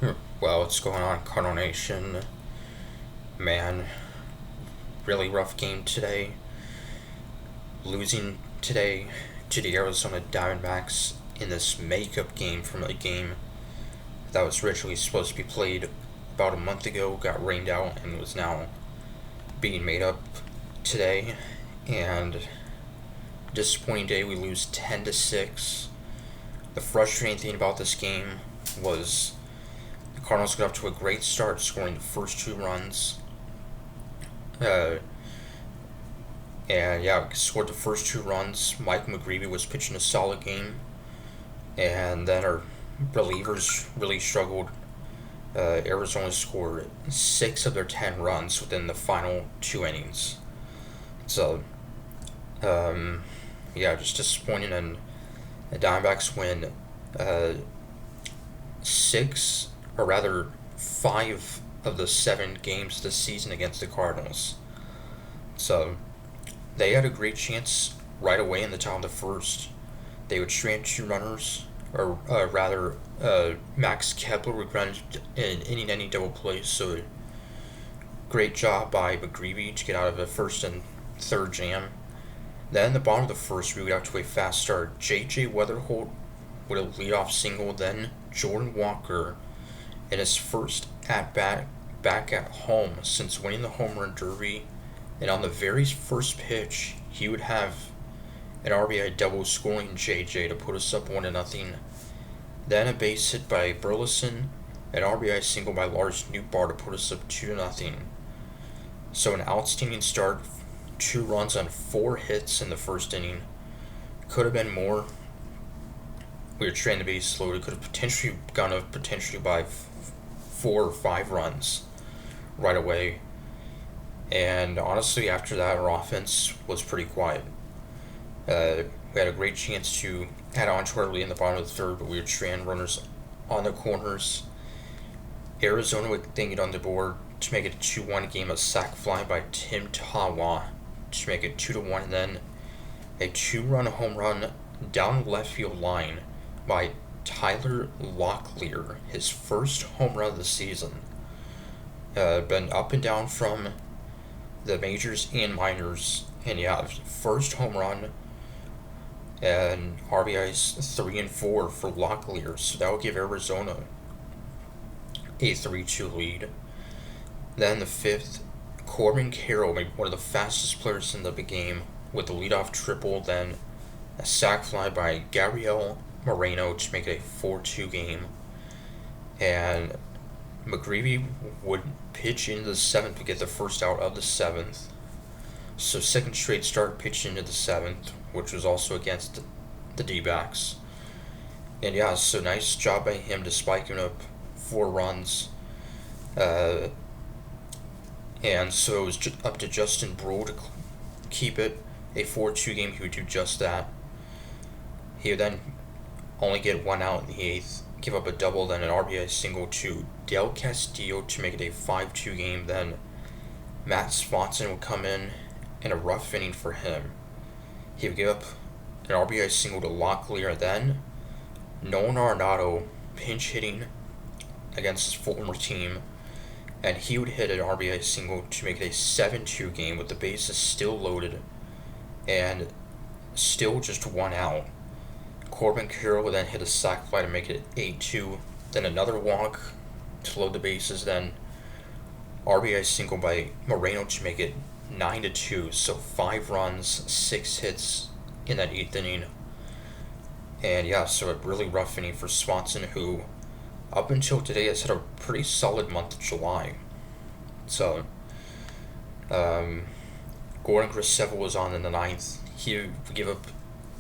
Well, what's going on, Cardinal Nation? Man, really rough game today. Losing today to the Arizona Diamondbacks in this makeup game from a game that was originally supposed to be played about a month ago, got rained out, and was now being made up today. And disappointing day, we lose 10-6. The frustrating thing about this game was the Cardinals got off to a great start, scoring the first two runs. Uh, and yeah, scored the first two runs. Mike McGreevy was pitching a solid game, and then our relievers really struggled. Arizona scored 6 of their 10 runs within the final 2 innings. So, um, yeah, just disappointing. And the Diamondbacks win 6, or rather 5 of the 7 games this season against the Cardinals. So they had a great chance right away in the top of the first. They would strand 2 runners, or rather, Max Kepler would ground an inning-ending double play. So great job by McGreevy to get out of the first and third jam. Then in the bottom of the first, we got out to a fast start. J.J. Weatherholt with a leadoff single. Then Jordan Walker in his first at bat back at home since winning the home run derby. And on the very first pitch, he would have an RBI double scoring JJ to put us up 1-0. Then a base hit by Burleson, an RBI single by Lars Nootbaar to put us up 2-0. So an outstanding start, 2 runs on 4 hits in the first inning. Could have been more. We were trying the base loaded. Could have potentially gone up potentially by 4 or 5 runs right away. And honestly, after that, our offense was pretty quiet. We had a great chance to add on to our lead in the bottom of the third, but we were stranded runners on the corners. Arizona would then get on the board to make it a 2-1 game. A sac fly by Tim Tawa to make it 2-1, and then a 2-run home run down the left field line by Tyler Locklear, his first home run of the season. Been up and down from the majors and minors, and yeah, first home run and RBIs 3 and 4 for Locklear, so that will give Arizona a 3-2 lead. Then the fifth, Corbin Carroll, maybe one of the fastest players in the game, with the leadoff triple, then a sac fly by Gabriel Moreno to make it a 4-2 game. And McGreevy would pitch into the seventh to get the first out of the seventh. So second straight start pitched into the seventh, which was also against the Dbacks. And yeah, so nice job by him to spike him up 4 runs. And so it was up to Justin Brule to keep it a 4-2 game. He would do just that. He would then only get 1 out in the eighth, give up a double, then an RBI single to Del Castillo to make it a 5-2 game. Then Matt Swanson would come in a rough inning for him. He would give up an RBI single to Locklear. Then Nolan Arenado pinch hitting against his former team, and he would hit an RBI single to make it a 7-2 game with the bases still loaded and still just 1 out. Corbin Carroll would then hit a sac fly to make it 8-2, then another walk to load the bases, then RBI single by Moreno to make it 9-2, so 5 runs, 6 hits in that 8th inning. And yeah, so a really rough inning for Swanson, who up until today has had a pretty solid month of July. So, Gordon Griseville was on in the ninth. He would give up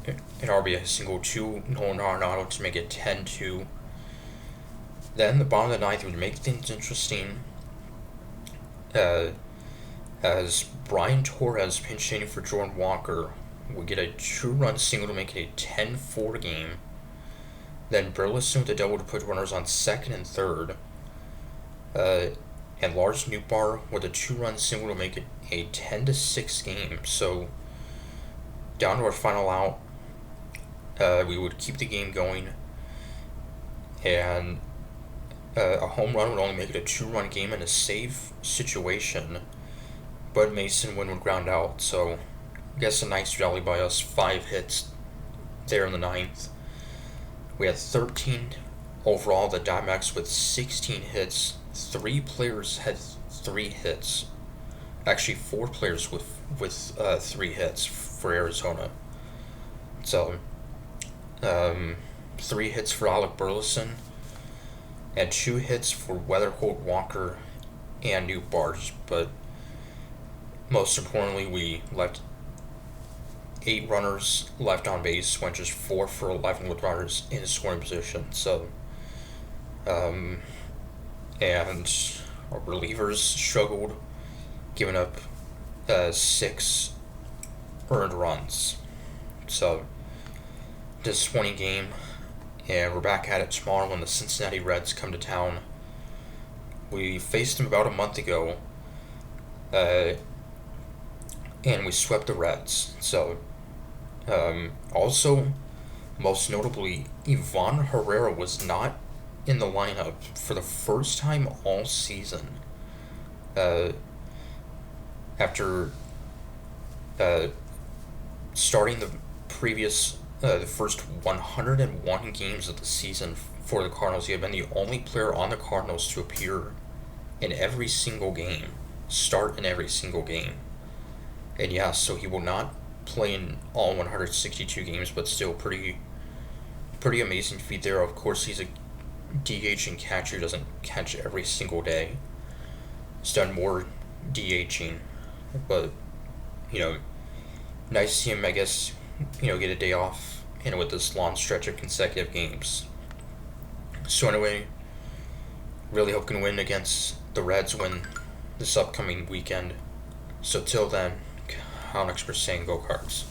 an RBI single to Nolan Arenado to make it 10-2. Then the bottom of the ninth would make things interesting, as Brian Torres pinch hitting for Jordan Walker would get a 2-run single to make it a 10-4 game. Then Burleson with a double to put runners on second and third. And Lars Nootbaar with a 2-run single to make it a 10-6 game. So down to our final out, we would keep the game going. And A home run would only make it a 2-run game in a save situation, but Mason Wynn would ground out. So I guess a nice rally by us. 5 hits there in the ninth. We had 13 overall. The Dbacks with 16 hits. 3 players had 3 hits. Actually, 4 players with 3 hits for Arizona. So 3 hits for Alec Burleson, and 2 hits for Weatherholt Walker and New Bars. But most importantly, we left 8 runners left on base, went just 4 for 11 with runners in scoring position. So, and our relievers struggled, giving up 6 earned runs. So, disappointing game, and we're back at it tomorrow when the Cincinnati Reds come to town. We faced them about a month ago, and we swept the Reds. So, also, most notably, Ivan Herrera was not in the lineup for the first time all season. After starting the first 101 games of the season for the Cardinals, he had been the only player on the Cardinals to appear in every single game, start in every single game. And yeah, so he will not play in all 162 games, but still pretty amazing feat there. Of course, he's a DH and catcher, doesn't catch every single day. He's done more DHing, but nice to see him, I guess, get a day off, with this long stretch of consecutive games. So anyway, really hope can win against the Reds when this upcoming weekend. So till then, Alex saying go Cards.